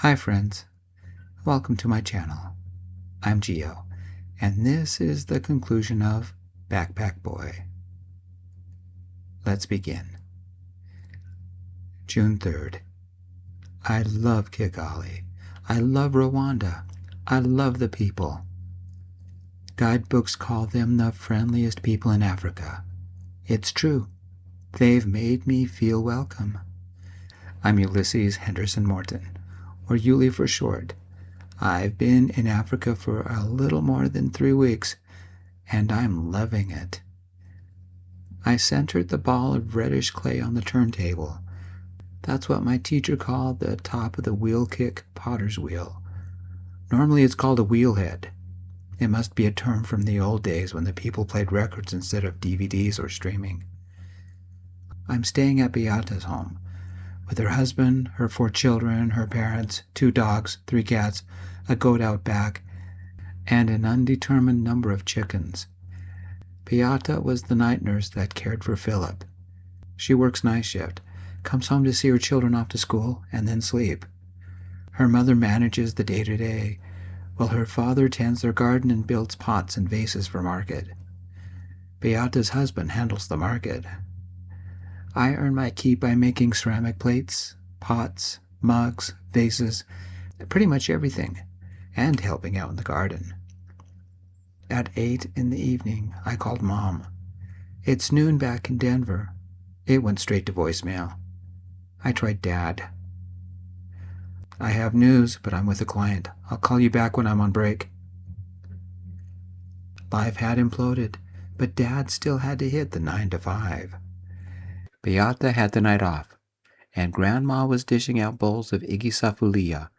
Hi friends, welcome to my channel. I'm Gio, and this is the conclusion of Backpack Boy. Let's begin. June 3rd. I love Kigali. I love Rwanda. I love the people. Guidebooks call them the friendliest people in Africa. It's true. They've made me feel welcome. I'm Ulysses Henderson Morton, or Yuli for short. I've been in Africa for a little more than 3 weeks, and I'm loving it. I centered the ball of reddish clay on the turntable. That's what my teacher called the top of the wheel kick potter's wheel. Normally it's called a wheelhead. It must be a term from the old days when the people played records instead of DVDs or streaming. I'm staying at Beata's home, with her husband, her 4 children, her parents, 2 dogs, 3 cats, a goat out back, and an undetermined number of chickens. Beata was the night nurse that cared for Philip. She works night shift, comes home to see her children off to school, and then sleep. Her mother manages the day-to-day, while her father tends their garden and builds pots and vases for market. Beata's husband handles the market. I earn my keep by making ceramic plates, pots, mugs, vases, pretty much everything, and helping out in the garden. At 8 in the evening, I called Mom. It's noon back in Denver. It went straight to voicemail. I tried Dad. I have news, but I'm with a client. I'll call you back when I'm on break. Life had imploded, but Dad still had to hit the 9 to 5. Beata had the night off, and Grandma was dishing out bowls of igisafulia,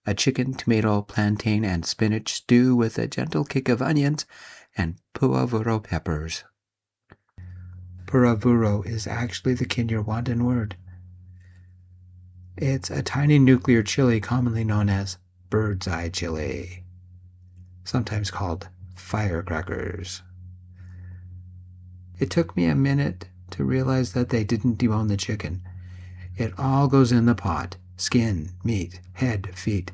a chicken, tomato, plantain, and spinach stew with a gentle kick of onions and puavuro peppers. Puavuro is actually the Kinyarwandan word. It's a tiny nuclear chili commonly known as bird's eye chili, sometimes called firecrackers. It took me a minute to realize that they didn't debone the chicken. It all goes in the pot, skin, meat, head, feet,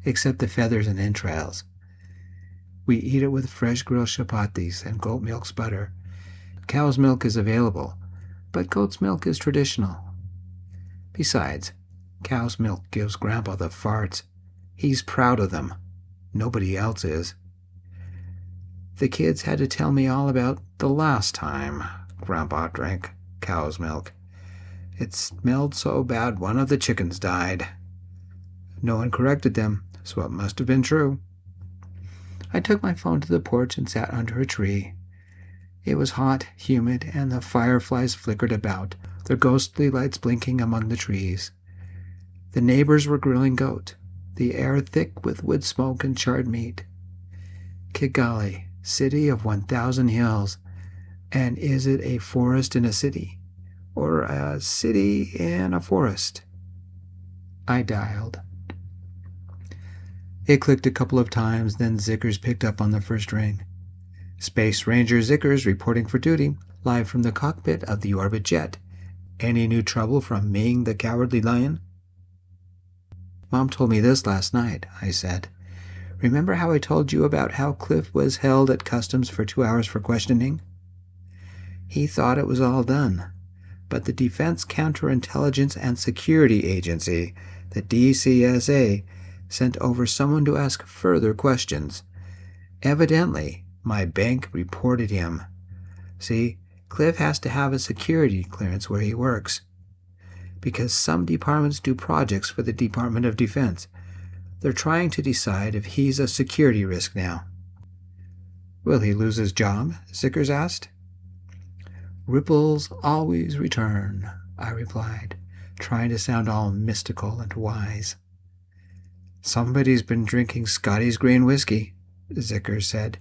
except the feathers and entrails. We eat it with fresh grilled chapatis and goat milk's butter. Cow's milk is available, but goat's milk is traditional. Besides, cow's milk gives Grandpa the farts. He's proud of them. Nobody else is. The kids had to tell me all about the last time Grandpa drank cow's milk. It smelled so bad one of the chickens died. No one corrected them, so it must have been true. I took my phone to the porch and sat under a tree. It was hot, humid, and the fireflies flickered about, their ghostly lights blinking among the trees. The neighbors were grilling goat, the air thick with wood smoke and charred meat. Kigali, city of 1,000 hills. And is it a forest in a city, or a city in a forest? I dialed. It clicked a couple of times, then Zickers picked up on the first ring. Space Ranger Zickers reporting for duty, live from the cockpit of the orbit jet. Any new trouble from Ming the Cowardly Lion? Mom told me this last night, I said. Remember how I told you about how Cliff was held at customs for 2 hours for questioning? He thought it was all done, but the Defense Counterintelligence and Security Agency, the DCSA, sent over someone to ask further questions. Evidently, my bank reported him. See, Cliff has to have a security clearance where he works, because some departments do projects for the Department of Defense. They're trying to decide if he's a security risk now. Will he lose his job? Zickers asked. Ripples always return, I replied, trying to sound all mystical and wise. Somebody's been drinking Scotty's green whiskey, Zickers said.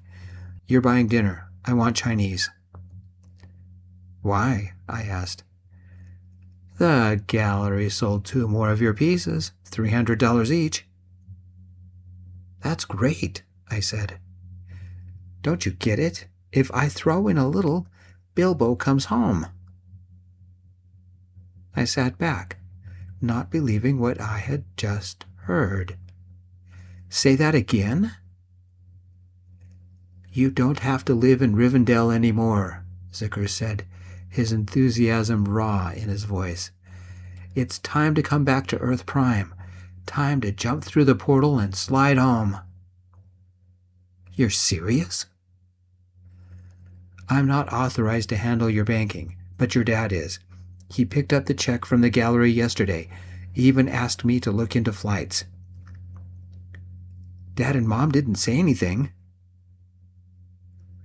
You're buying dinner. I want Chinese. Why? I asked. The gallery sold 2 more of your pieces, $300 each. That's great, I said. Don't you get it? If I throw in a little, Bilbo comes home. I sat back, not believing what I had just heard. Say that again? You don't have to live in Rivendell anymore, Zicker said, his enthusiasm raw in his voice. It's time to come back to Earth Prime. Time to jump through the portal and slide home. You're serious? I'm not authorized to handle your banking, but your dad is. He picked up the check from the gallery yesterday, even asked me to look into flights. Dad and Mom didn't say anything.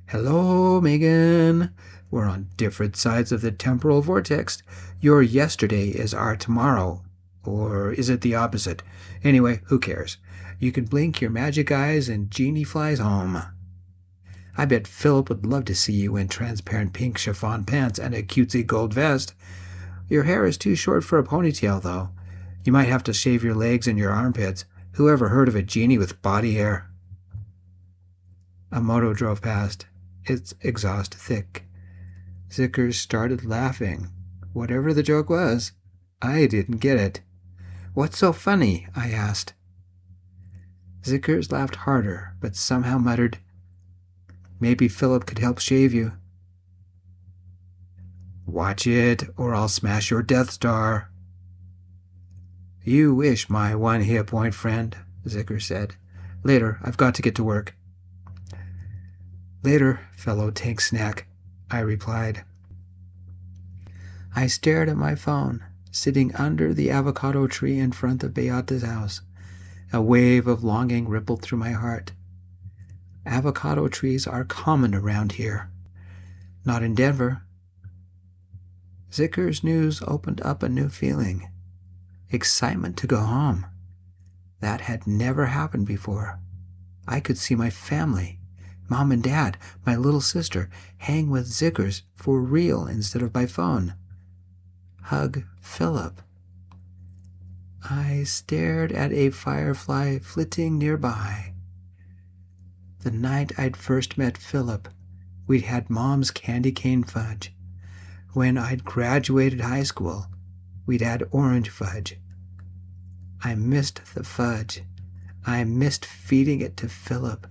Hello, Megan. We're on different sides of the temporal vortex. Your yesterday is our tomorrow. Or is it the opposite? Anyway, who cares? You can blink your magic eyes and Jeannie flies home. I bet Philip would love to see you in transparent pink chiffon pants and a cutesy gold vest. Your hair is too short for a ponytail, though. You might have to shave your legs and your armpits. Who ever heard of a genie with body hair? A moto drove past, its exhaust thick. Zickers started laughing. Whatever the joke was, I didn't get it. What's so funny? I asked. Zickers laughed harder, but somehow muttered, Maybe Philip could help shave you. Watch it, or I'll smash your Death Star. You wish, my one hit point friend, Zicker said. Later, I've got to get to work. Later, fellow tank snack, I replied. I stared at my phone, sitting under the avocado tree in front of Beata's house. A wave of longing rippled through my heart. Avocado trees are common around here. Not in Denver. Zicker's news opened up a new feeling. Excitement to go home. That had never happened before. I could see my family, Mom and Dad, my little sister, hang with Zickers for real instead of by phone. Hug Philip. I stared at a firefly flitting nearby. The night I'd first met Philip, we'd had Mom's candy cane fudge. When I'd graduated high school, we'd had orange fudge. I missed the fudge. I missed feeding it to Philip.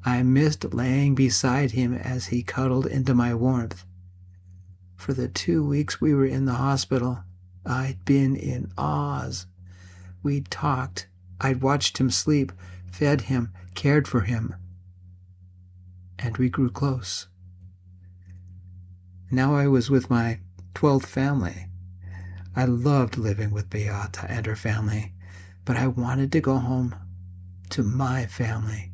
I missed laying beside him as he cuddled into my warmth. For the 2 weeks we were in the hospital, I'd been in Oz. We'd talked. I'd watched him sleep, fed him, cared for him. And we grew close. Now I was with my 12th family. I loved living with Beata and her family, but I wanted to go home to my family.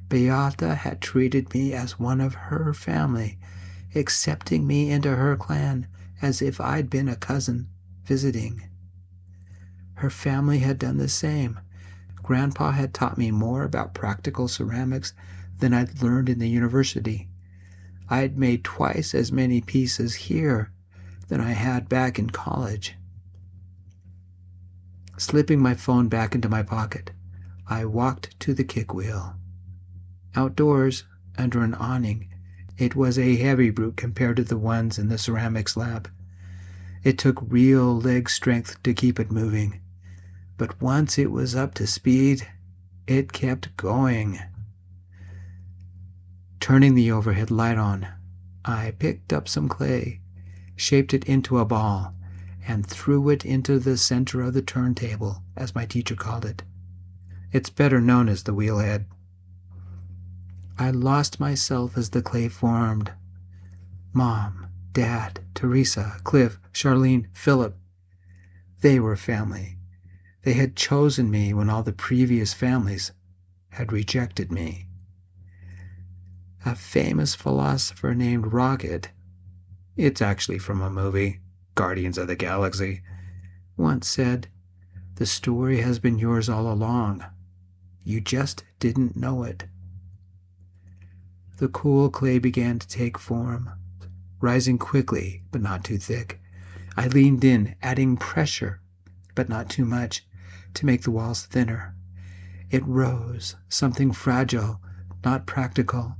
Beata had treated me as one of her family, accepting me into her clan as if I'd been a cousin visiting. Her family had done the same. Grandpa had taught me more about practical ceramics than I'd learned in the university. I'd made twice as many pieces here than I had back in college. Slipping my phone back into my pocket, I walked to the kick wheel. Outdoors, under an awning, it was a heavy brute compared to the ones in the ceramics lab. It took real leg strength to keep it moving, but once it was up to speed, it kept going. Turning the overhead light on, I picked up some clay, shaped it into a ball, and threw it into the center of the turntable, as my teacher called it. It's better known as the wheelhead. I lost myself as the clay formed. Mom, Dad, Teresa, Cliff, Charlene, Philip. They were family. They had chosen me when all the previous families had rejected me. A famous philosopher named Rocket, it's actually from a movie, Guardians of the Galaxy, once said, "The story has been yours all along. You just didn't know it." The cool clay began to take form, rising quickly, but not too thick. I leaned in, adding pressure, but not too much, to make the walls thinner. It rose, something fragile, not practical,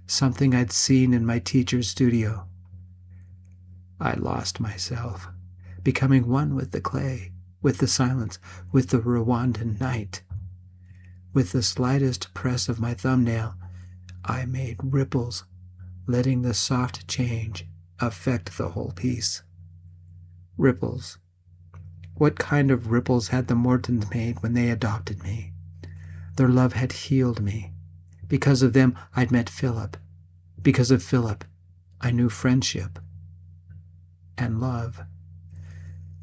something I'd seen in my teacher's studio. I lost myself, becoming one with the clay, with the silence, with the Rwandan night. With the slightest press of my thumbnail, I made ripples, letting the soft change affect the whole piece. Ripples. What kind of ripples had the Mortons made when they adopted me? Their love had healed me. Because of them, I'd met Philip. Because of Philip, I knew friendship and love.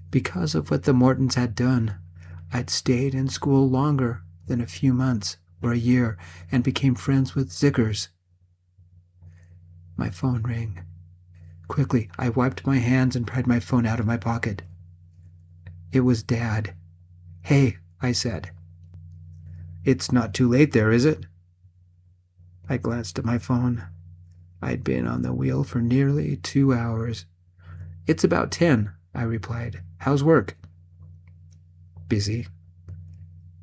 Because of what the Mortons had done, I'd stayed in school longer than a few months or a year and became friends with Zickers. My phone rang. Quickly, I wiped my hands and pried my phone out of my pocket. It was Dad. "Hey," I said. "It's not too late there, is it?" I glanced at my phone. I'd been on the wheel for nearly 2 hours. "It's about 10, I replied. "How's work?" "Busy.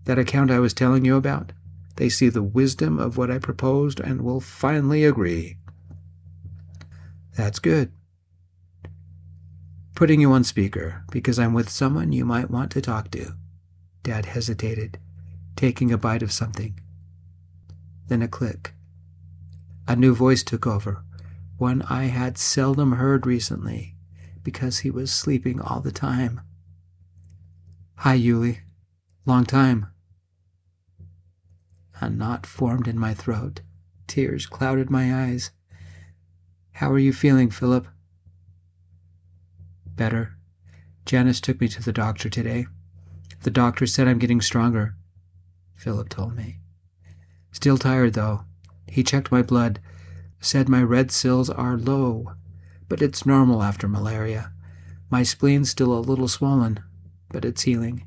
That account I was telling you about, they see the wisdom of what I proposed and will finally agree." "That's good. Putting you on speaker, because I'm with someone you might want to talk to." Dad hesitated, taking a bite of something. Then a click. A new voice took over, one I had seldom heard recently, because he was sleeping all the time. "Hi, Yuli. Long time." A knot formed in my throat. Tears clouded my eyes. "How are you feeling, Philip?" "Better. Janice took me to the doctor today. The doctor said I'm getting stronger," Philip told me. "Still tired, though. He checked my blood, said my red cells are low, but it's normal after malaria. My spleen's still a little swollen, but it's healing.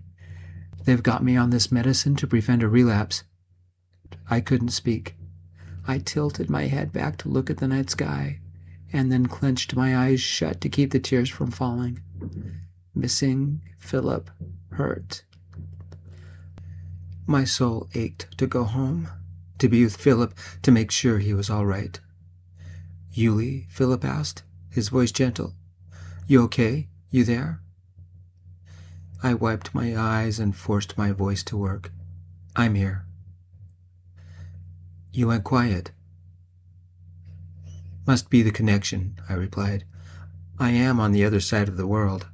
They've got me on this medicine to prevent a relapse." I couldn't speak. I tilted my head back to look at the night sky, and then clenched my eyes shut to keep the tears from falling. Missing Philip hurt. My soul ached to go home, to be with Philip, to make sure he was all right. "Yuli?" Philip asked, his voice gentle. "You okay? You there?" I wiped my eyes and forced my voice to work. "I'm here." "You went quiet." "Must be the connection," I replied. "I am on the other side of the world."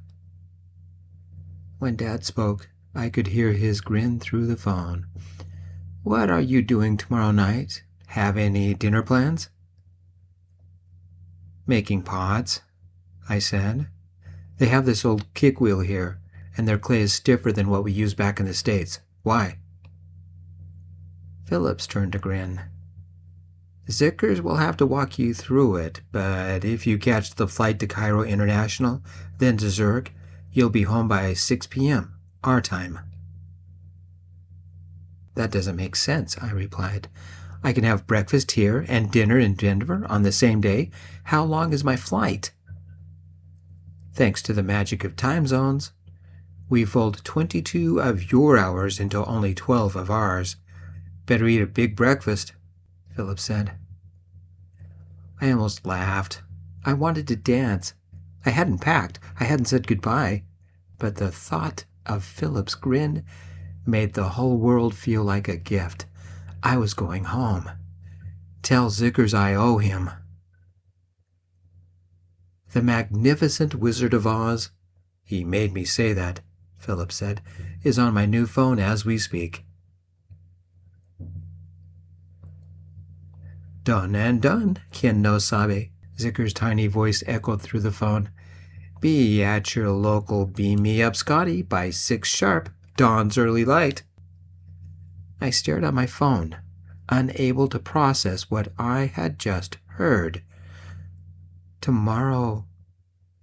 When Dad spoke, I could hear his grin through the phone. "What are you doing tomorrow night? Have any dinner plans?" "Making pots," I said. "They have this old kick wheel here, and their clay is stiffer than what we use back in the States. Why?" Phillips turned to grin. "Zickers will have to walk you through it, but if you catch the flight to Cairo International, then to Zurich, you'll be home by 6 p.m., our time." "That doesn't make sense," I replied. "I can have breakfast here and dinner in Denver on the same day. How long is my flight?" "Thanks to the magic of time zones. We fold 22 of your hours into only 12 of ours. Better eat a big breakfast," Philip said. I almost laughed. I wanted to dance. I hadn't packed. I hadn't said goodbye. But the thought of Philip's grin made the whole world feel like a gift. I was going home. Tell Zickers I owe him. "The Magnificent Wizard of Oz," he made me say that, Philip said, "is on my new phone as we speak." "Done and done, Ken no Sabe," Zicker's tiny voice echoed through the phone. "Be at your local Beam Me Up Scotty by 6 sharp, dawn's early light." I stared at my phone, unable to process what I had just heard. Tomorrow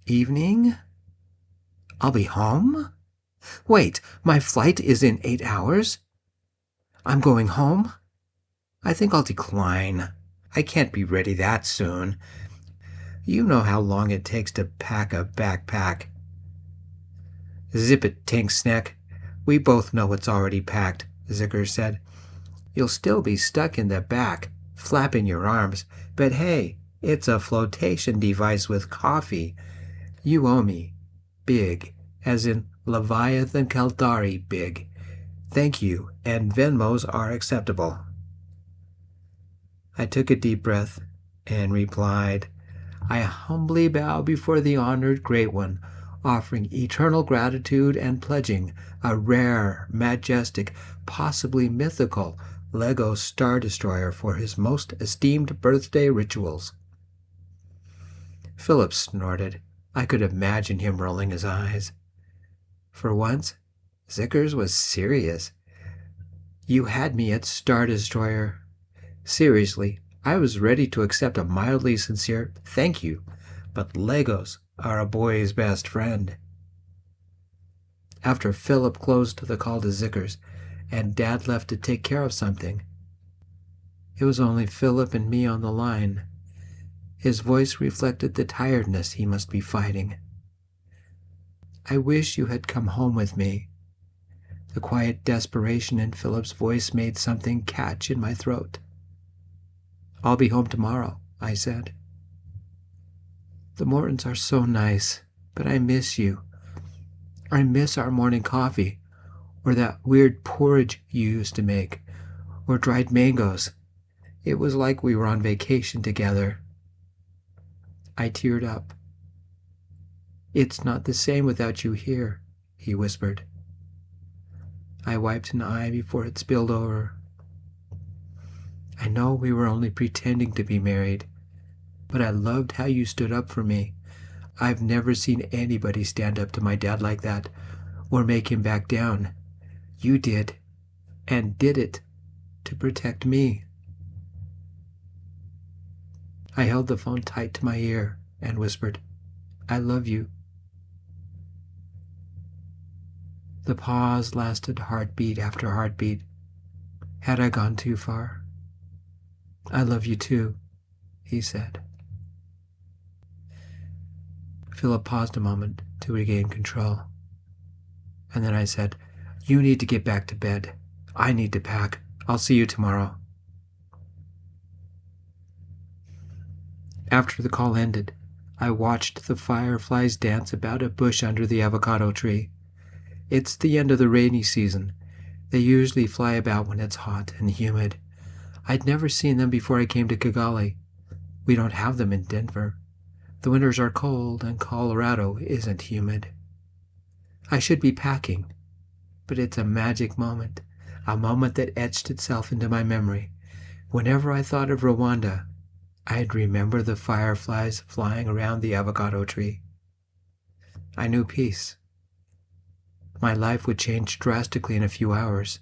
evening? I'll be home? Wait, my flight is in 8 hours? I'm going home? I think I'll decline. I can't be ready that soon. You know how long it takes to pack a backpack. "Zip it, Tink Snack. We both know it's already packed," Zicker said. "You'll still be stuck in the back, flapping your arms, but hey, it's a flotation device with coffee. You owe me. Big as in Leviathan Kaldari big. Thank you, and Venmos are acceptable. I took a deep breath and replied, I humbly bow before the honored Great One, offering eternal gratitude and pledging a rare, majestic, possibly mythical Lego Star Destroyer for his most esteemed birthday rituals. Philip snorted. I could imagine him rolling his eyes. For once, Zickers was serious. You had me at Star Destroyer. Seriously, I was ready to accept a mildly sincere thank you, but Legos are a boy's best friend. After Philip closed the call to Zickers, and Dad left to take care of something, it was only Philip and me on the line. His voice reflected the tiredness he must be fighting. I wish you had come home with me. The quiet desperation in Philip's voice made something catch in my throat. I'll be home tomorrow, I said. The Mortons are so nice, but I miss you. I miss our morning coffee, or that weird porridge you used to make, or dried mangoes. It was like we were on vacation together. I teared up. It's not the same without you here, he whispered. I wiped an eye before it spilled over. I know we were only pretending to be married, but I loved how you stood up for me. I've never seen anybody stand up to my dad like that, or make him back down. You did, and did it to protect me. I held the phone tight to my ear and whispered, I love you. The pause lasted heartbeat after heartbeat. Had I gone too far? I love you too, he said. Philip paused a moment to regain control. And then I said, You need to get back to bed. I need to pack. I'll see you tomorrow. After the call ended, I watched the fireflies dance about a bush under the avocado tree. It's the end of the rainy season. They usually fly about when it's hot and humid. I'd never seen them before I came to Kigali. We don't have them in Denver. The winters are cold and Colorado isn't humid. I should be packing, but it's a magic moment, a moment that etched itself into my memory. Whenever I thought of Rwanda, I'd remember the fireflies flying around the avocado tree. I knew peace. My life would change drastically in a few hours,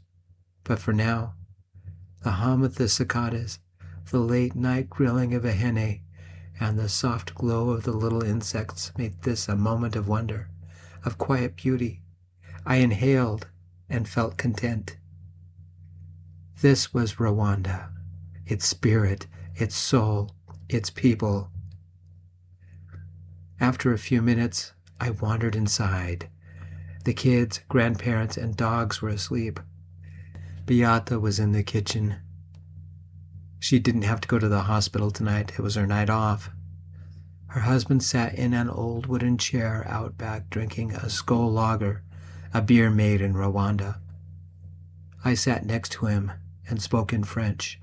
but for now, the hum of the cicadas, the late-night grilling of a henne, and the soft glow of the little insects made this a moment of wonder, of quiet beauty. I inhaled and felt content. This was Rwanda, its spirit, its soul, its people. After a few minutes, I wandered inside. The kids, grandparents, and dogs were asleep. Beata was in the kitchen. She didn't have to go to the hospital tonight. It was her night off. Her husband sat in an old wooden chair out back drinking a Skol lager, a beer made in Rwanda. I sat next to him and spoke in French.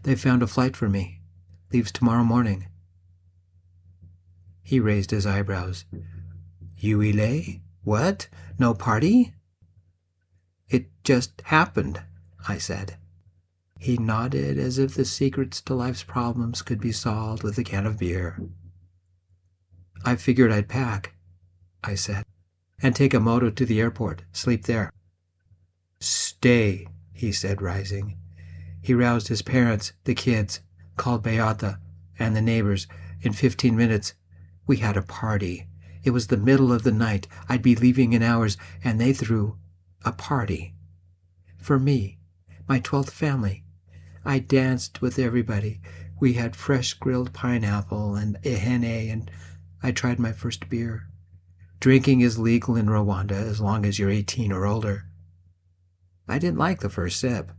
They found a flight for me. Leaves tomorrow morning. He raised his eyebrows. Uile? What? No party? It just happened, I said. He nodded as if the secrets to life's problems could be solved with a can of beer. I figured I'd pack, I said, and take a moto to the airport, sleep there. Stay, he said, rising. He roused his parents, the kids, called Beata, and the neighbors. In 15 minutes, we had a party. It was the middle of the night. I'd be leaving in hours, and they threw a party. For me, my 12th family. I danced with everybody. We had fresh grilled pineapple and henne, and I tried my first beer. Drinking is legal in Rwanda as long as you're 18 or older. I didn't like the first sip,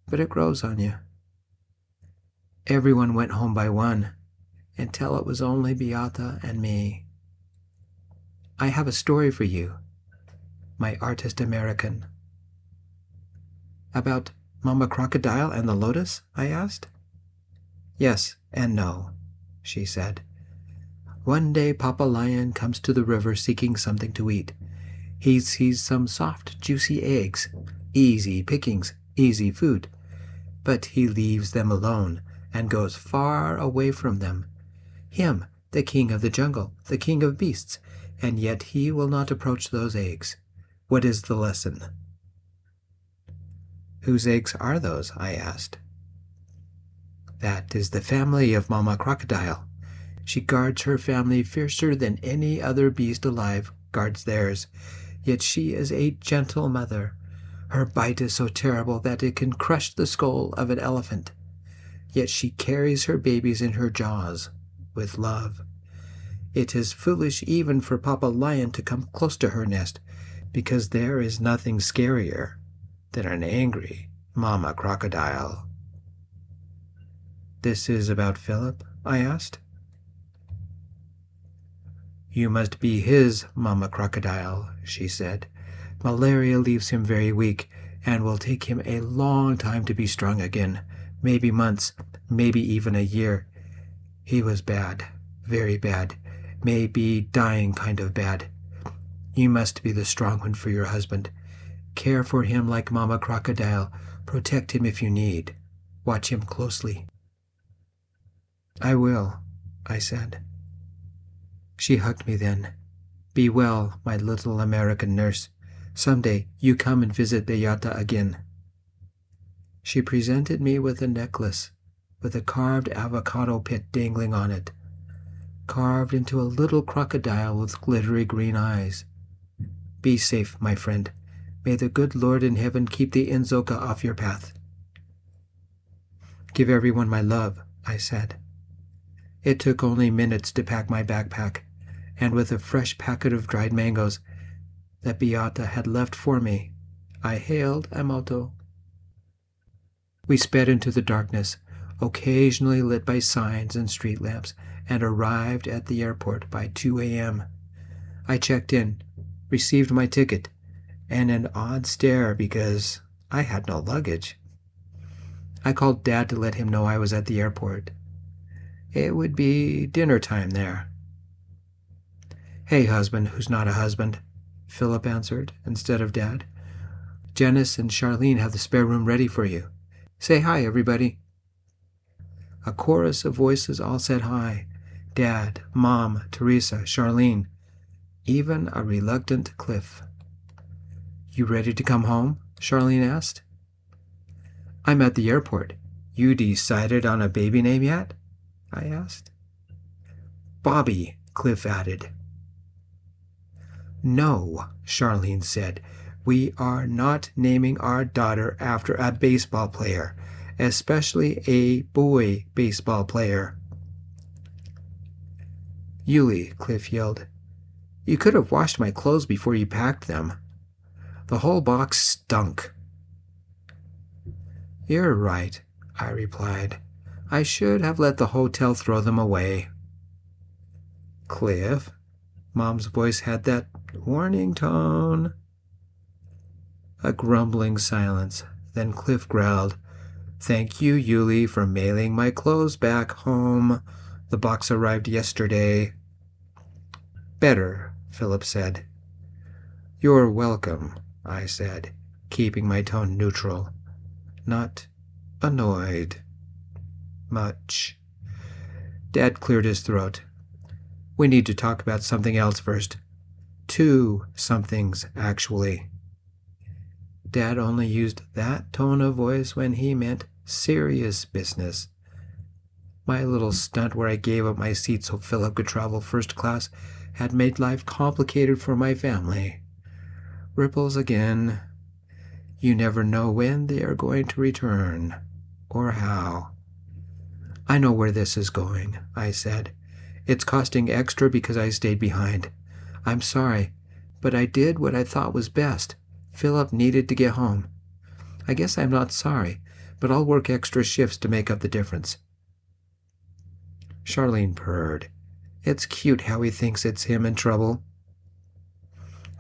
but it grows on you. Everyone went home by 1, until it was only Beata and me. I have a story for you, my artist American. About Mama Crocodile and the lotus? I asked. Yes and no, she said. One day Papa Lion comes to the river seeking something to eat. He sees some soft, juicy eggs. Easy pickings, easy food. But he leaves them alone and goes far away from them. Him, the king of the jungle, the king of beasts, and yet he will not approach those eggs. What is the lesson? Whose eggs are those? I asked. That is the family of Mama Crocodile. She guards her family fiercer than any other beast alive guards theirs. Yet she is a gentle mother. Her bite is so terrible that it can crush the skull of an elephant. Yet she carries her babies in her jaws with love. It is foolish even for Papa Lion to come close to her nest, because there is nothing scarier than an angry Mama Crocodile. This is about Philip? I asked. You must be his Mama Crocodile, she said. Malaria leaves him very weak, and will take him a long time to be strong again, maybe months, maybe even a year. He was bad, very bad, maybe dying kind of bad. You must be the strong one for your husband. Care for him like Mama Crocodile. Protect him if you need. Watch him closely. I will, I said. She hugged me then. Be well, my little American nurse. Someday you come and visit Beata again. She presented me with a necklace with a carved avocado pit dangling on it, carved into a little crocodile with glittery green eyes. Be safe, my friend. May the good Lord in heaven keep the Inzoka off your path. Give everyone my love, I said. It took only minutes to pack my backpack, and with a fresh packet of dried mangoes that Beata had left for me, I hailed a moto. We sped into the darkness, occasionally lit by signs and street lamps, and arrived at the airport by 2 a.m. I checked in, received my ticket, and an odd stare because I had no luggage. I called Dad to let him know I was at the airport. It would be dinner time there. Hey, husband, who's not a husband, Philip answered instead of Dad. Janice and Charlene have the spare room ready for you. Say hi, everybody. A chorus of voices all said hi. Dad, Mom, Teresa, Charlene, even a reluctant Cliff. You ready to come home? Charlene asked. I'm at the airport. You decided on a baby name yet? I asked. Bobby, Cliff added. No, Charlene said. We are not naming our daughter after a baseball player, especially a boy baseball player. Yuli, Cliff yelled. You could have washed my clothes before you packed them. The whole box stunk. You're right, I replied. I should have let the hotel throw them away. Cliff, Mom's voice had that warning tone. A grumbling silence. Then Cliff growled, Thank you, Yuli, for mailing my clothes back home. The box arrived yesterday. Better, Philip said. You're welcome, I said, keeping my tone neutral. Not annoyed. Much. Dad cleared his throat. We need to talk about something else first. 2 somethings, actually. Dad only used that tone of voice when he meant serious business. My little stunt where I gave up my seat so Philip could travel first class had made life complicated for my family. Ripples again. You never know when they are going to return, or how. I know where this is going, I said. It's costing extra because I stayed behind. I'm sorry, but I did what I thought was best. Philip needed to get home. I guess I'm not sorry, but I'll work extra shifts to make up the difference. Charlene purred. It's cute how he thinks it's him in trouble.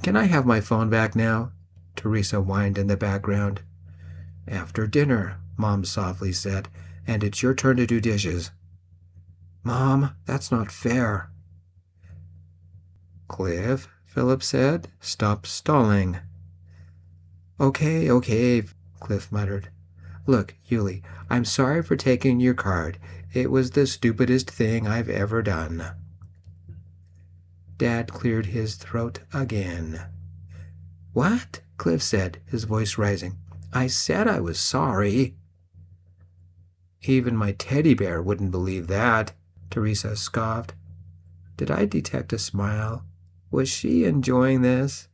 Can I have my phone back now? Teresa whined in the background. After dinner, Mom softly said, and it's your turn to do dishes. Mom, that's not fair. Cliff, Philip said, stop stalling. Okay, Cliff muttered. Look, Yuli, I'm sorry for taking your card. It was the stupidest thing I've ever done. Dad cleared his throat again. What? Cliff said, his voice rising. I said I was sorry. Even my teddy bear wouldn't believe that, Teresa scoffed. Did I detect a smile? Was she enjoying this?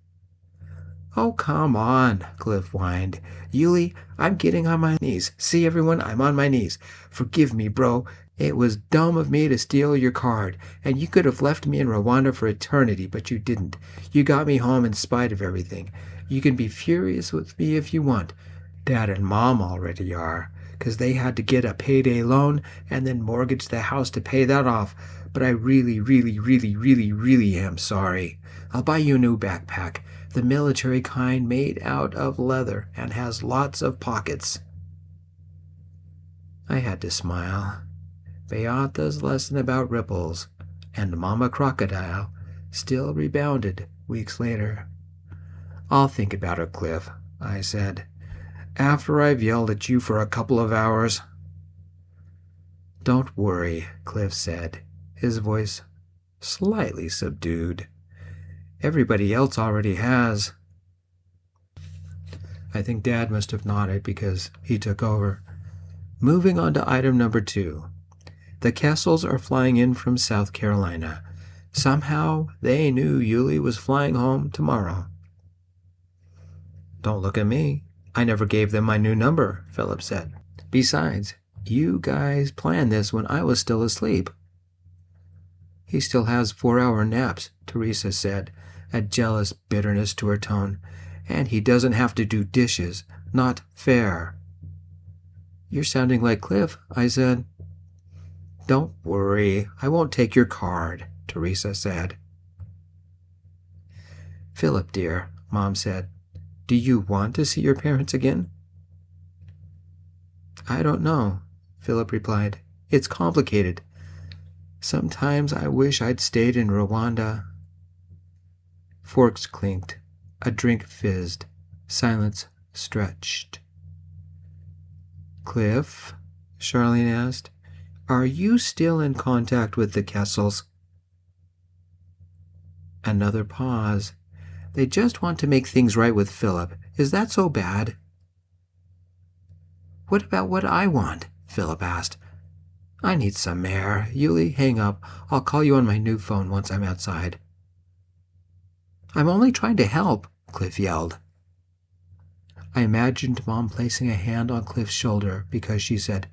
Oh, come on, Cliff whined. Yuli, I'm getting on my knees. See, everyone, I'm on my knees. Forgive me, bro. It was dumb of me to steal your card, and you could have left me in Rwanda for eternity, but you didn't. You got me home in spite of everything. You can be furious with me if you want. Dad and Mom already are, 'cause they had to get a payday loan and then mortgage the house to pay that off. But I really am sorry. I'll buy you a new backpack, the military kind made out of leather and has lots of pockets. I had to smile. Beata's lesson about ripples and Mama Crocodile still rebounded weeks later. I'll think about it, Cliff, I said, after I've yelled at you for a couple of hours. Don't worry, Cliff said, his voice slightly subdued. Everybody else already has. I think Dad must have nodded because he took over. Moving on to item number 2. The Kessels are flying in from South Carolina. Somehow they knew Yuli was flying home tomorrow. Don't look at me. I never gave them my new number, Philip said. Besides, you guys planned this when I was still asleep. He still has 4-hour naps, Teresa said, a jealous bitterness to her tone. And he doesn't have to do dishes. Not fair. You're sounding like Cliff, I said. Don't worry, I won't take your card, Teresa said. Philip, dear, Mom said, do you want to see your parents again? I don't know, Philip replied. It's complicated. Sometimes I wish I'd stayed in Rwanda. Forks clinked. A drink fizzed. Silence stretched. Cliff, Charlene asked, are you still in contact with the Kessels? Another pause. They just want to make things right with Philip. Is that so bad? What about what I want? Philip asked. I need some air. Yuli, hang up. I'll call you on my new phone once I'm outside. I'm only trying to help, Cliff yelled. I imagined Mom placing a hand on Cliff's shoulder because she said,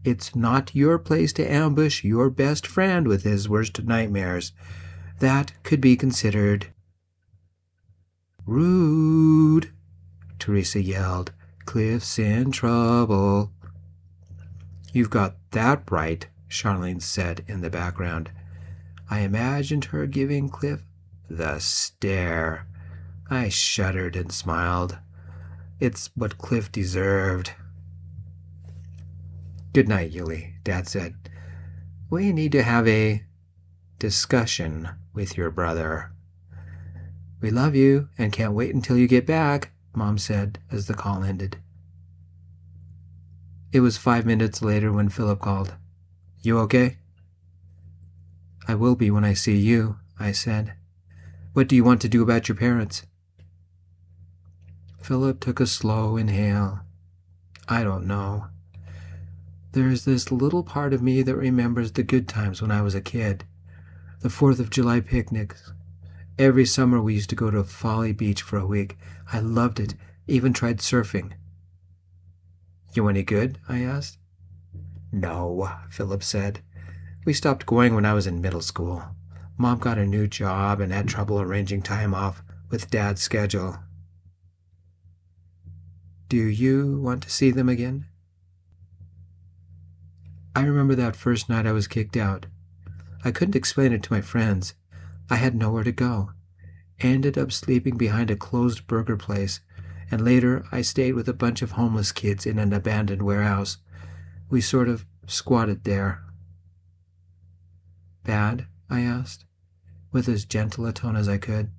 It's not your place to ambush your best friend with his worst nightmares. That could be considered rude, Teresa yelled. Cliff's in trouble. You've got that right, Charlene said in the background. I imagined her giving Cliff the stare. I shuddered and smiled. It's what Cliff deserved. Good night, Yuli, Dad said. We need to have a discussion with your brother. We love you and can't wait until you get back, Mom said as the call ended. It was 5 minutes later when Philip called. You okay? I will be when I see you, I said. What do you want to do about your parents? Philip took a slow inhale. I don't know. There's this little part of me that remembers the good times when I was a kid. The 4th of July picnics. Every summer we used to go to Folly Beach for a week. I loved it, even tried surfing. You any good? I asked. No, Philip said. We stopped going when I was in middle school. Mom got a new job and had trouble arranging time off with Dad's schedule. Do you want to see them again? I remember that first night I was kicked out. I couldn't explain it to my friends. I had nowhere to go. ended up sleeping behind a closed burger place, and later I stayed with a bunch of homeless kids in an abandoned warehouse. We sort of squatted there. Bad? I asked, with as gentle a tone as I could.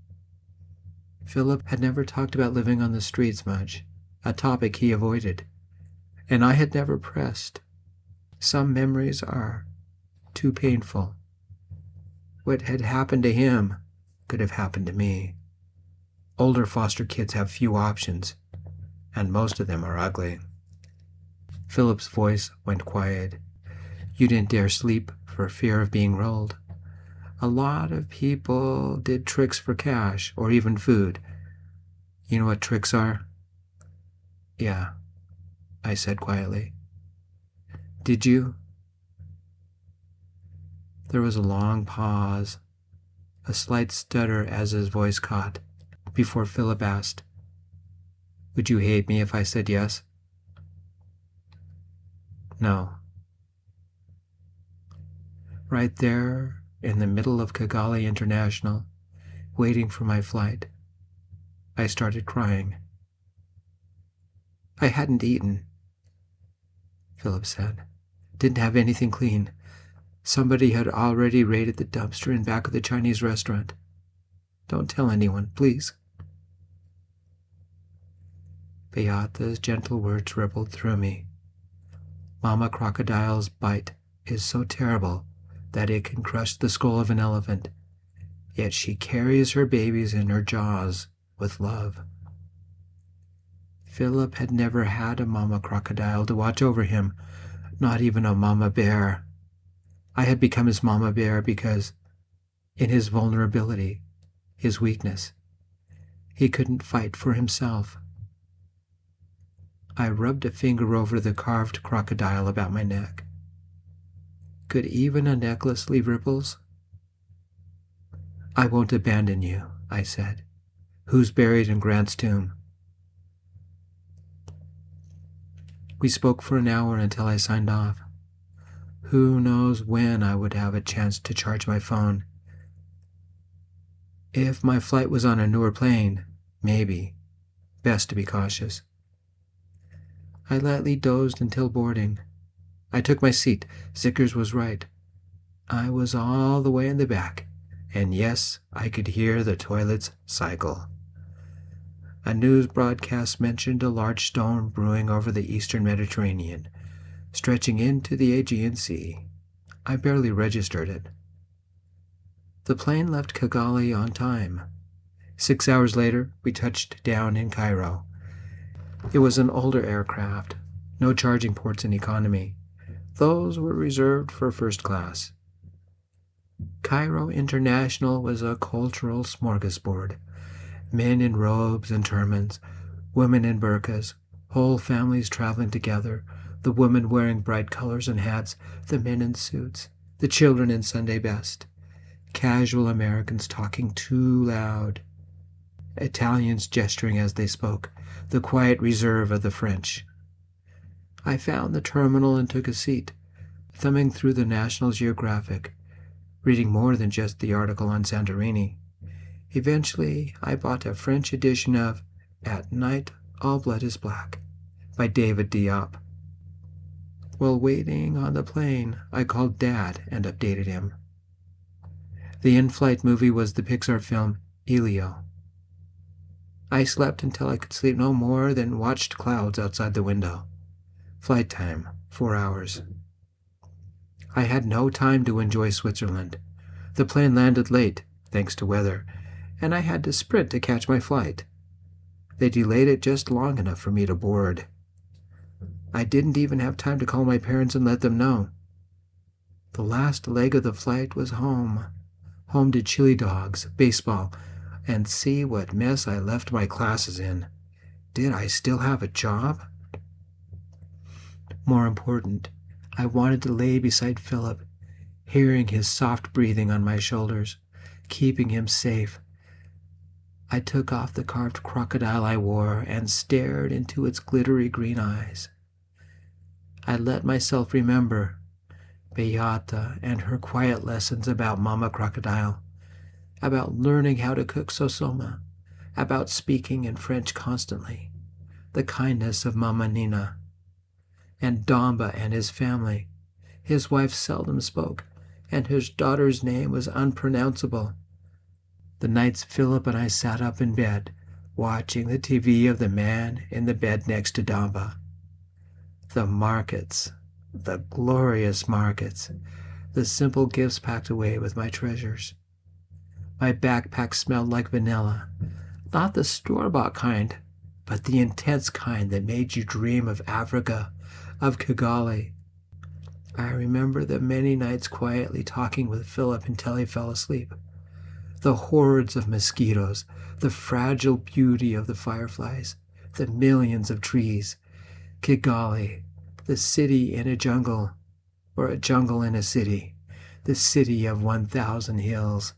Philip had never talked about living on the streets much, a topic he avoided, and I had never pressed. Some memories are too painful. What had happened to him could have happened to me. Older foster kids have few options, and most of them are ugly. Philip's voice went quiet. You didn't dare sleep for fear of being rolled. A lot of people did tricks for cash or even food. You know what tricks are? Yeah, I said quietly. Did you? There was a long pause, a slight stutter as his voice caught, before Philip asked, Would you hate me if I said yes? No. Right there, in the middle of Kigali International, waiting for my flight, I started crying. I hadn't eaten, Philip said. Didn't have anything clean. Somebody had already raided the dumpster in back of the Chinese restaurant. Don't tell anyone, please. Beata's gentle words rippled through me. Mama crocodile's bite is so terrible that it can crush the skull of an elephant, yet she carries her babies in her jaws with love. Philip had never had a mama crocodile to watch over him, not even a mama bear. I had become his mama bear because, in his vulnerability, his weakness, he couldn't fight for himself. I rubbed a finger over the carved crocodile about my neck. Could even a necklace leave ripples? I won't abandon you, I said. Who's buried in Grant's tomb? We spoke for an hour until I signed off. Who knows when I would have a chance to charge my phone. If my flight was on a newer plane, maybe. Best to be cautious. I lightly dozed until boarding. I took my seat. Zickers was right. I was all the way in the back, and yes, I could hear the toilets cycle. A news broadcast mentioned a large storm brewing over the eastern Mediterranean, stretching into the Aegean Sea. I barely registered it. The plane left Kigali on time. 6 hours later, we touched down in Cairo. It was an older aircraft, no charging ports in economy. Those were reserved for first class. Cairo International was a cultural smorgasbord. Men in robes and turbans, women in burqas, whole families traveling together, the women wearing bright colors and hats, the men in suits, the children in Sunday best, casual Americans talking too loud, Italians gesturing as they spoke, the quiet reserve of the French. I found the terminal and took a seat, thumbing through the National Geographic, reading more than just the article on Santorini. Eventually, I bought a French edition of At Night All Blood is Black by David Diop. While waiting on the plane, I called Dad and updated him. The in-flight movie was the Pixar film Elio. I slept until I could sleep no more than watched clouds outside the window. Flight time, 4 hours. I had no time to enjoy Switzerland. The plane landed late, thanks to weather, and I had to sprint to catch my flight. They delayed it just long enough for me to board. I didn't even have time to call my parents and let them know. The last leg of the flight was home. Home to chili dogs, baseball, and see what mess I left my classes in. Did I still have a job? More important, I wanted to lay beside Philip, hearing his soft breathing on my shoulders, keeping him safe. I took off the carved crocodile I wore and stared into its glittery green eyes. I let myself remember Beata and her quiet lessons about Mama Crocodile, about learning how to cook sosoma, about speaking in French constantly, the kindness of Mama Nina, and Damba and his family. His wife seldom spoke, and his daughter's name was unpronounceable. The nights Philip and I sat up in bed, watching the TV of the man in the bed next to Damba. The markets, the glorious markets, the simple gifts packed away with my treasures. My backpack smelled like vanilla, not the store-bought kind, but the intense kind that made you dream of Africa, of Kigali. I remember the many nights quietly talking with Philip until he fell asleep. The hordes of mosquitoes, the fragile beauty of the fireflies, the millions of trees. Kigali, the city in a jungle, or a jungle in a city, the city of 1,000 hills.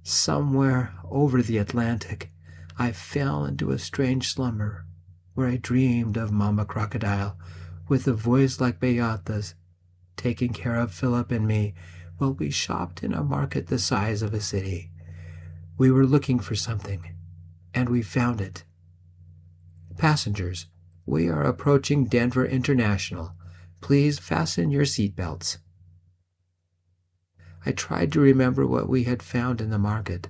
Somewhere over the Atlantic, I fell into a strange slumber where I dreamed of Mama Crocodile with a voice like Beata's, taking care of Philip and me while we shopped in a market the size of a city. We were looking for something, and we found it. Passengers, we are approaching Denver International. Please fasten your seatbelts. I tried to remember what we had found in the market,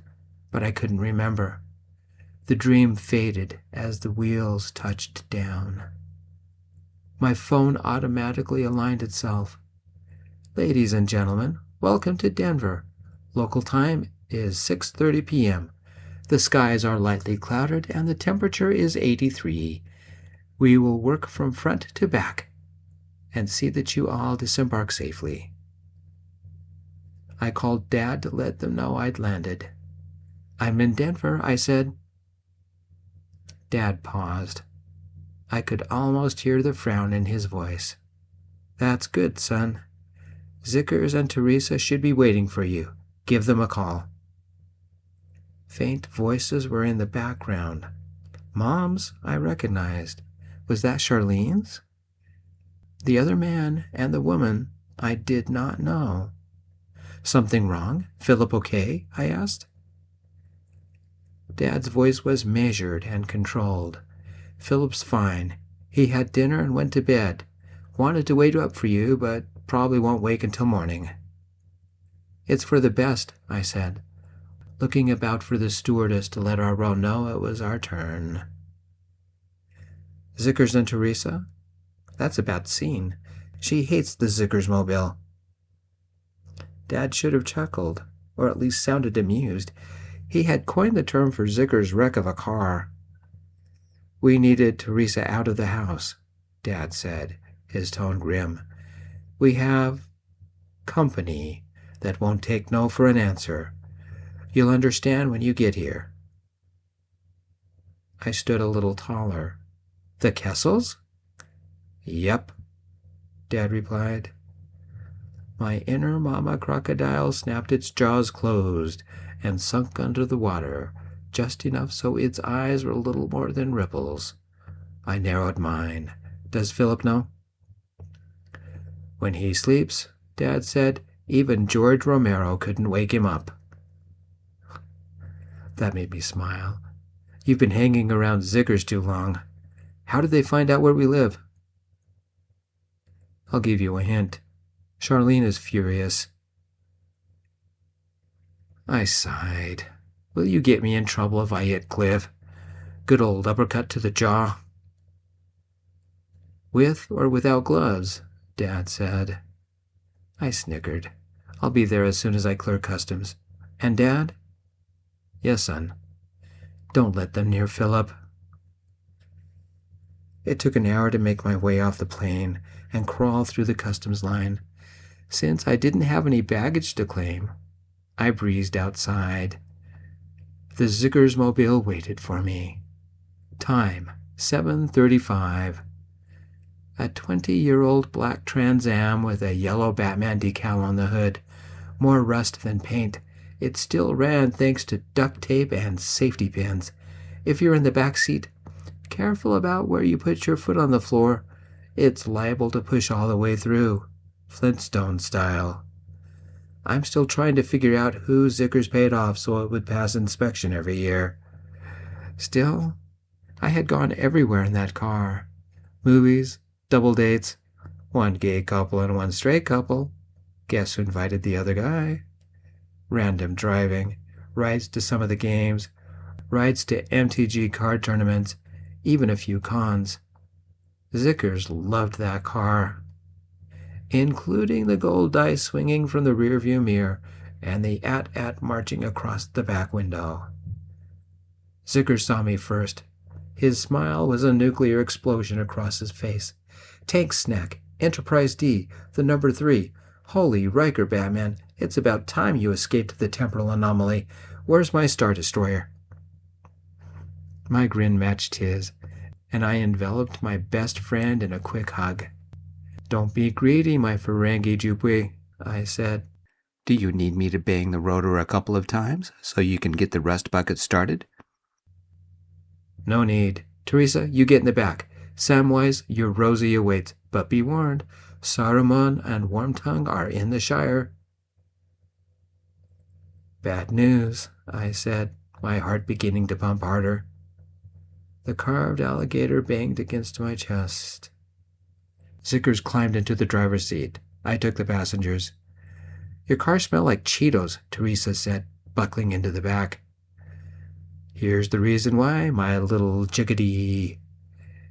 but I couldn't remember. The dream faded as the wheels touched down. My phone automatically aligned itself. Ladies and gentlemen, welcome to Denver. Local time is 6:30 p.m. The skies are lightly clouded and the temperature is 83. We will work from front to back and see that you all disembark safely. I called Dad to let them know I'd landed. I'm in Denver, I said. Dad paused. I could almost hear the frown in his voice. That's good, son. Zickers and Teresa should be waiting for you. Give them a call. Faint voices were in the background. Mom's, I recognized. Was that Charlene's? The other man and the woman I did not know. Something wrong? Philip okay? I asked. Dad's voice was measured and controlled. Philip's fine. He had dinner and went to bed. Wanted to wait up for you, but probably won't wake until morning. It's for the best, I said, looking about for the stewardess to let our row know it was our turn. Zickers and Teresa? That's a bad scene. She hates the Zickers mobile. Dad should have chuckled, or at least sounded amused. He had coined the term for Zickers' wreck of a car. We needed Teresa out of the house, Dad said, his tone grim. We have company that won't take no for an answer. You'll understand when you get here. I stood a little taller. The Kessels? Yep, Dad replied. My inner mama crocodile snapped its jaws closed and sunk under the water, just enough so its eyes were little more than ripples. I narrowed mine. Does Philip know? When he sleeps, Dad said, even George Romero couldn't wake him up. That made me smile. You've been hanging around Zickers too long. How did they find out where we live? I'll give you a hint. Charlene is furious. I sighed. Will you get me in trouble if I hit Cliff? Good old uppercut to the jaw. With or without gloves, Dad said. I snickered. I'll be there as soon as I clear customs. And Dad? Yes, son. Don't let them near Philip. It took an hour to make my way off the plane and crawl through the customs line. Since I didn't have any baggage to claim, I breezed outside. The Zickers mobile waited for me. Time, 7:35. A 20-year-old black Trans Am with a yellow Batman decal on the hood. More rust than paint. It still ran thanks to duct tape and safety pins. If you're in the back seat, careful about where you put your foot on the floor. It's liable to push all the way through, Flintstone style. I'm still trying to figure out who Zickers paid off so it would pass inspection every year. Still, I had gone everywhere in that car. Movies, double dates, one gay couple and one straight couple. Guess who invited the other guy? Random driving, rides to some of the games, rides to MTG card tournaments, even a few cons. Zickers loved that car, including the gold dice swinging from the rearview mirror and the at marching across the back window. Zickers saw me first. His smile was a nuclear explosion across his face. Tank snack, Enterprise D, the number 3. Holy Riker, Batman, it's about time you escaped the temporal anomaly. Where's my Star Destroyer? My grin matched his, and I enveloped my best friend in a quick hug. Don't be greedy, my Ferengi Jupui, I said. Do you need me to bang the rotor a couple of times so you can get the rust bucket started? No need. Teresa, you get in the back. Samwise, your Rosie awaits, but be warned, Saruman and Wormtongue are in the Shire. Bad news, I said, my heart beginning to pump harder. The carved alligator banged against my chest. Zickers climbed into the driver's seat. I took the passengers. Your car smelled like Cheetos, Teresa said, buckling into the back. Here's the reason why, my little chickadee.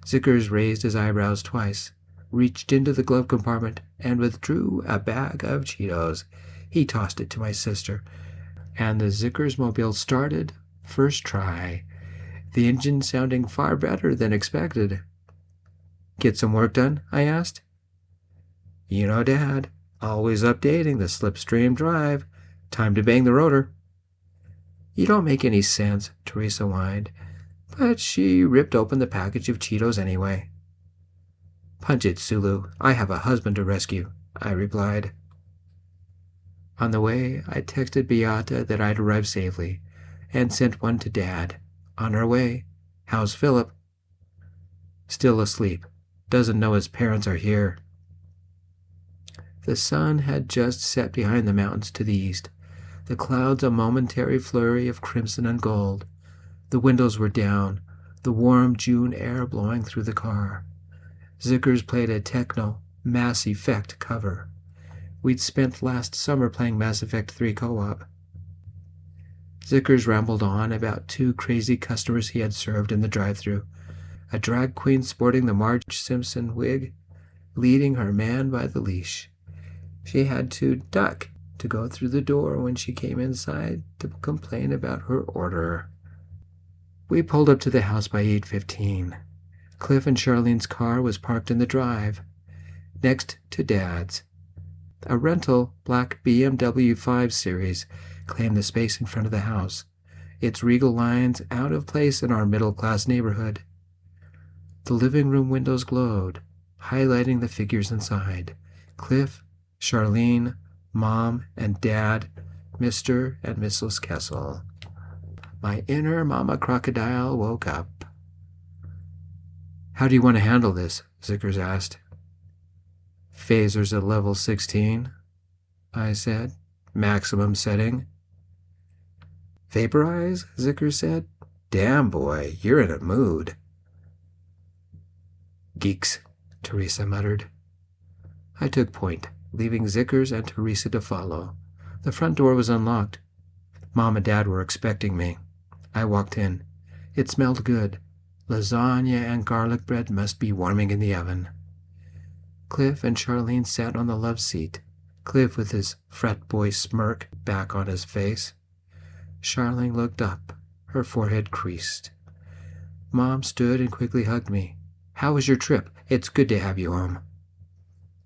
Zickers raised his eyebrows twice, reached into the glove compartment, and withdrew a bag of Cheetos. He tossed it to my sister, and the Zickers mobile started, first try, the engine sounding far better than expected. Get some work done? I asked. You know, Dad, always updating the slipstream drive. Time to bang the rotor. You don't make any sense, Teresa whined, but she ripped open the package of Cheetos anyway. Punch it, Sulu. I have a husband to rescue, I replied. On the way, I texted Beata that I'd arrived safely, and sent one to Dad. On our way. How's Philip? Still asleep. Doesn't know his parents are here. The sun had just set behind the mountains to the east, the clouds a momentary flurry of crimson and gold. The windows were down, the warm June air blowing through the car. Zickers played a techno, Mass Effect cover. We'd spent last summer playing Mass Effect 3 co-op. Zickers rambled on about 2 crazy customers he had served in the drive-thru, a drag queen sporting the Marge Simpson wig, leading her man by the leash. She had to duck to go through the door when she came inside to complain about her order. We pulled up to the house by 8:15. Cliff and Charlene's car was parked in the drive, next to Dad's. A rental black BMW 5 Series claimed the space in front of the house, its regal lines out of place in our middle-class neighborhood. The living room windows glowed, highlighting the figures inside. Cliff, Charlene, Mom, and Dad, Mr. and Mrs. Kessel. My inner mama crocodile woke up. How do you want to handle this? Zickers asked. Phasers at level 16, I said. Maximum setting. Vaporize? Zickers said. Damn, boy, you're in a mood. Geeks, Teresa muttered. I took point, leaving Zickers and Teresa to follow. The front door was unlocked. Mom and Dad were expecting me. I walked in. It smelled good. Lasagna and garlic bread must be warming in the oven. Cliff and Charlene sat on the love seat, Cliff with his frat boy smirk back on his face. Charlene looked up, her forehead creased. Mom stood and quickly hugged me. How was your trip? It's good to have you home.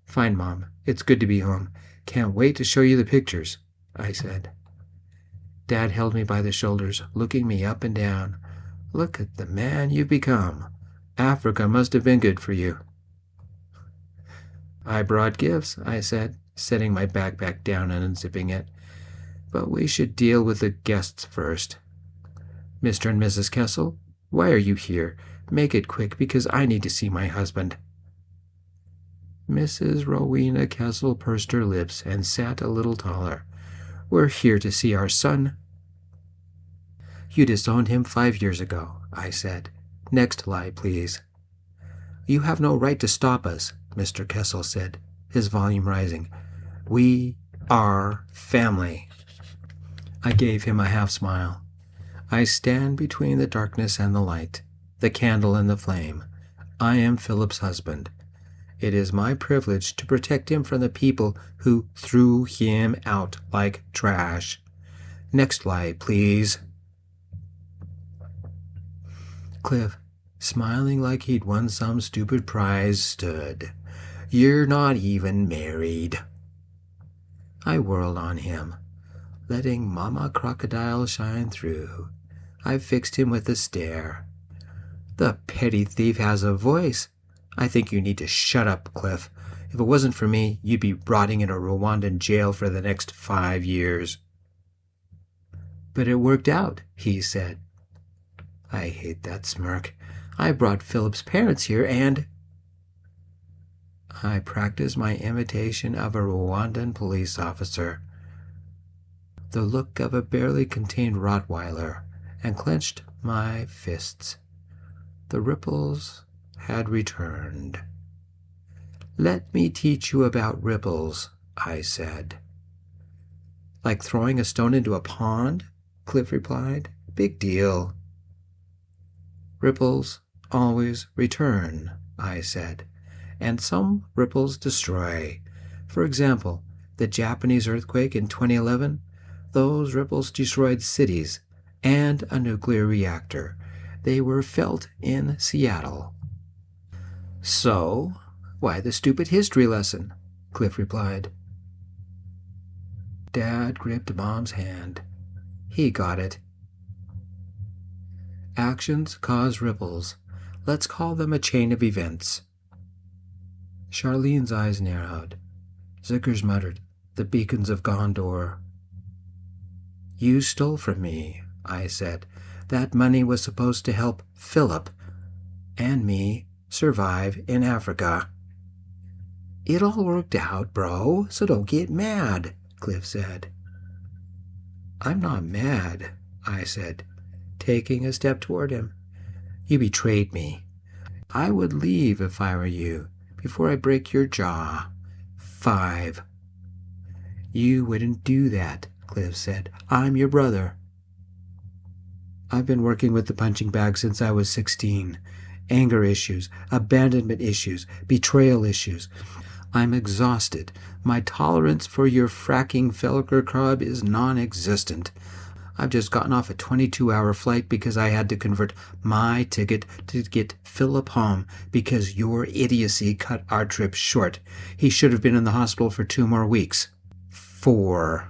Fine, Mom. It's good to be home. Can't wait to show you the pictures, I said. Dad held me by the shoulders, looking me up and down. Look at the man you've become. Africa must have been good for you. I brought gifts, I said, setting my backpack down and unzipping it. But we should deal with the guests first. Mr. and Mrs. Kessel, why are you here? Make it quick, because I need to see my husband. Mrs. Rowena Kessel pursed her lips and sat a little taller. We're here to see our son." "You disowned him 5 years ago," I said. "Next lie, please." "You have no right to stop us," Mr. Kessel said, his volume rising. "We are family." I gave him a half-smile. "I stand between the darkness and the light, the candle and the flame. I am Philip's husband. It is my privilege to protect him from the people who threw him out like trash. Next lie, please." Cliff, smiling like he'd won some stupid prize, stood. "You're not even married." I whirled on him, letting Mama Crocodile shine through. I fixed him with a stare. "The petty thief has a voice. I think you need to shut up, Cliff. If it wasn't for me, you'd be rotting in a Rwandan jail for the next 5 years. "But it worked out," he said. I hate that smirk. "I brought Philip's parents here and—" I practiced my imitation of a Rwandan police officer, the look of a barely contained Rottweiler, and clenched my fists. The ripples had returned. "Let me teach you about ripples," I said. "Like throwing a stone into a pond?" Cliff replied. "Big deal." "Ripples always return," I said, "and some ripples destroy. For example, the Japanese earthquake in 2011, those ripples destroyed cities and a nuclear reactor. They were felt in Seattle." "So, why the stupid history lesson?" Cliff replied. Dad gripped Mom's hand. He got it. "Actions cause ripples. Let's call them a chain of events." Charlene's eyes narrowed. Zickers muttered, "The beacons of Gondor." "You stole from me," I said. "That money was supposed to help Philip and me survive in Africa." "It all worked out, bro, so don't get mad," Cliff said. "I'm not mad," I said, taking a step toward him. "You betrayed me. I would leave if I were you, before I break your jaw. 5. "You wouldn't do that," Cliff said. "I'm your brother." "I've been working with the punching bag since I was 16. Anger issues, abandonment issues, betrayal issues. I'm exhausted. My tolerance for your fracking Felker is non-existent. I've just gotten off a 22-hour flight because I had to convert my ticket to get Philip home because your idiocy cut our trip short. He should have been in the hospital for 2 more weeks. 4.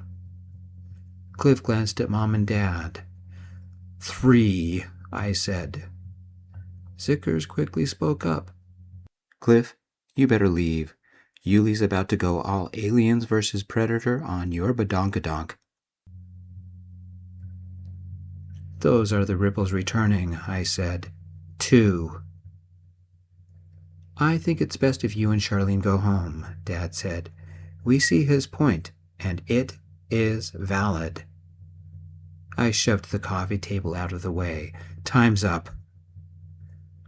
Cliff glanced at Mom and Dad. 3, I said. Zickers quickly spoke up. "Cliff, you better leave. Yuli's about to go all aliens versus Predator on your badonkadonk." "Those are the ripples returning," I said. 2. "I think it's best if you and Charlene go home," Dad said. "We see his point, and it is valid." I shoved the coffee table out of the way. "Time's up."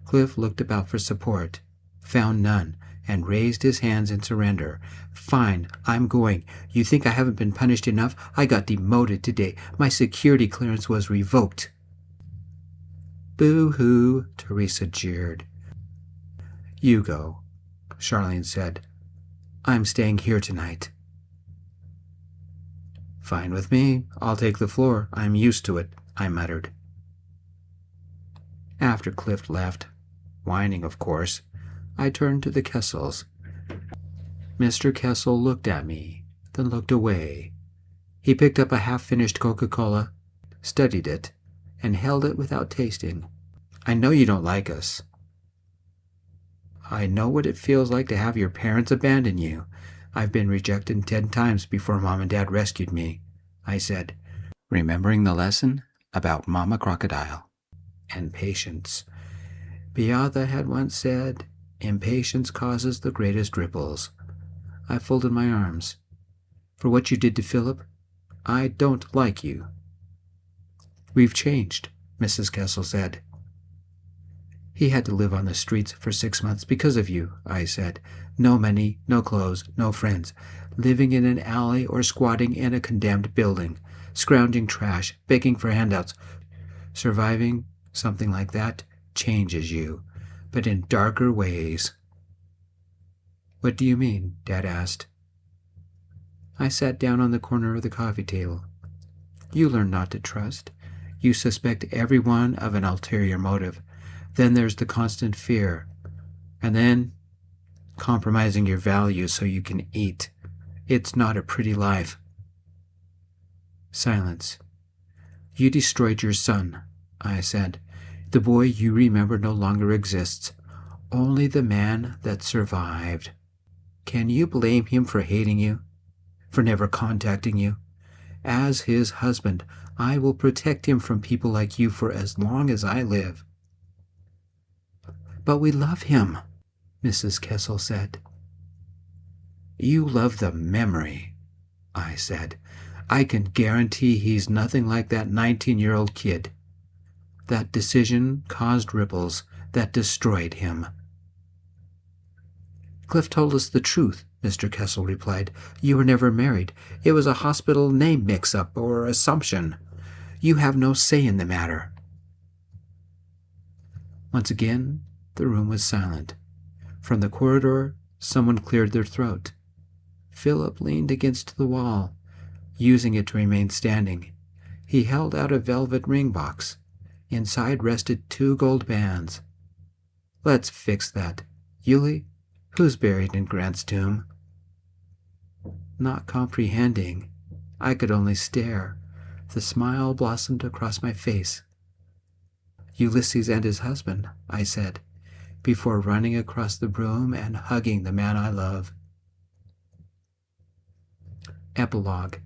Cliff looked about for support, found none, and raised his hands in surrender. "Fine, I'm going. You think I haven't been punished enough? I got demoted today. My security clearance was revoked." "Boo-hoo," Teresa jeered. "You go," Charlene said. "I'm staying here tonight." "Fine with me. I'll take the floor. I'm used to it," I muttered. After Cliff left, whining of course, I turned to the Kessels. Mr. Kessel looked at me, then looked away. He picked up a half-finished Coca-Cola, studied it, and held it without tasting. "I know you don't like us. I know what it feels like to have your parents abandon you. I've been rejected 10 times before Mom and Dad rescued me," I said, remembering the lesson about Mama Crocodile and patience. Beata had once said, "Impatience causes the greatest ripples." I folded my arms. "For what you did to Philip, I don't like you." "We've changed," Mrs. Kessel said. "He had to live on the streets for 6 months because of you," I said. "No money, no clothes, no friends. Living in an alley or squatting in a condemned building. Scrounging trash, begging for handouts. Surviving something like that changes you, but in darker ways." "What do you mean?" Dad asked. I sat down on the corner of the coffee table. "You learn not to trust. You suspect everyone of an ulterior motive. Then there's the constant fear. And then compromising your values so you can eat. It's not a pretty life." Silence. "You destroyed your son," I said. "The boy you remember no longer exists. Only the man that survived. Can you blame him for hating you? For never contacting you? As his husband, I will protect him from people like you for as long as I live." "But we love him," Mrs. Kessel said. "You love the memory," I said. "I can guarantee he's nothing like that 19-year-old kid. That decision caused ripples that destroyed him." "Cliff told us the truth," Mr. Kessel replied. "You were never married. It was a hospital name mix-up or assumption. You have no say in the matter." Once again, the room was silent. From the corridor, someone cleared their throat. Philip leaned against the wall, using it to remain standing. He held out a velvet ring box. Inside rested 2 gold bands. "Let's fix that. Yulie, who's buried in Grant's tomb?" Not comprehending, I could only stare. The smile blossomed across my face. "Ulysses and his husband," I said, before running across the room and hugging the man I love. Epilogue.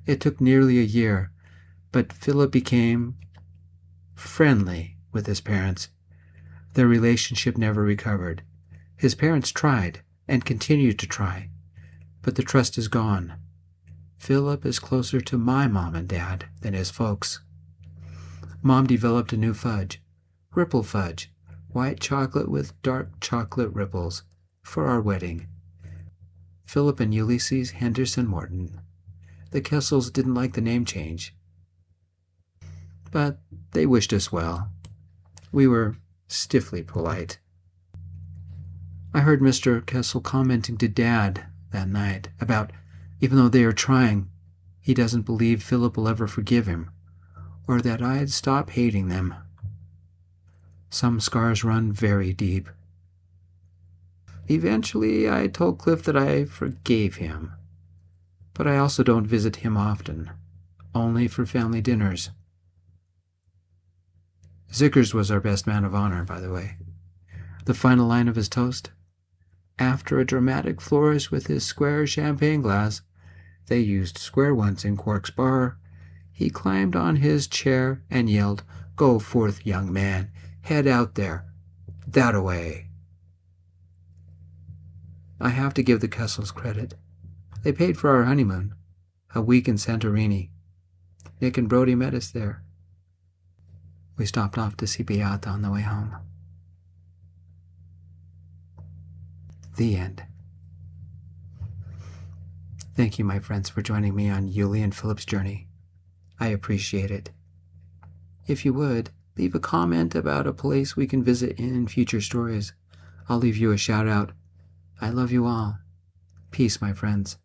It took nearly a year, but Philip became friendly with his parents. Their relationship never recovered. His parents tried and continue to try, but the trust is gone. Philip is closer to my mom and dad than his folks. Mom developed a new fudge, ripple fudge, white chocolate with dark chocolate ripples, for our wedding. Philip and Ulysses Henderson Morton. The Kessels didn't like the name change, but they wished us well. We were stiffly polite. I heard Mr. Kessel commenting to Dad that night about, even though they are trying, he doesn't believe Philip will ever forgive him, or that I'd stop hating them. Some scars run very deep. Eventually, I told Cliff that I forgave him, but I also don't visit him often, only for family dinners. Zickers was our best man of honor, by the way. The final line of his toast: after a dramatic flourish with his square champagne glass, they used square ones in Quark's bar, he climbed on his chair and yelled, "Go forth, young man, head out there, that-a-way." I have to give the Kessels credit. They paid for our honeymoon, a week in Santorini. Nick and Brody met us there. We stopped off to see Beata on the way home. The end. Thank you, my friends, for joining me on Yulie and Philip's journey. I appreciate it. If you would, leave a comment about a place we can visit in future stories. I'll leave you a shout out. I love you all. Peace, my friends.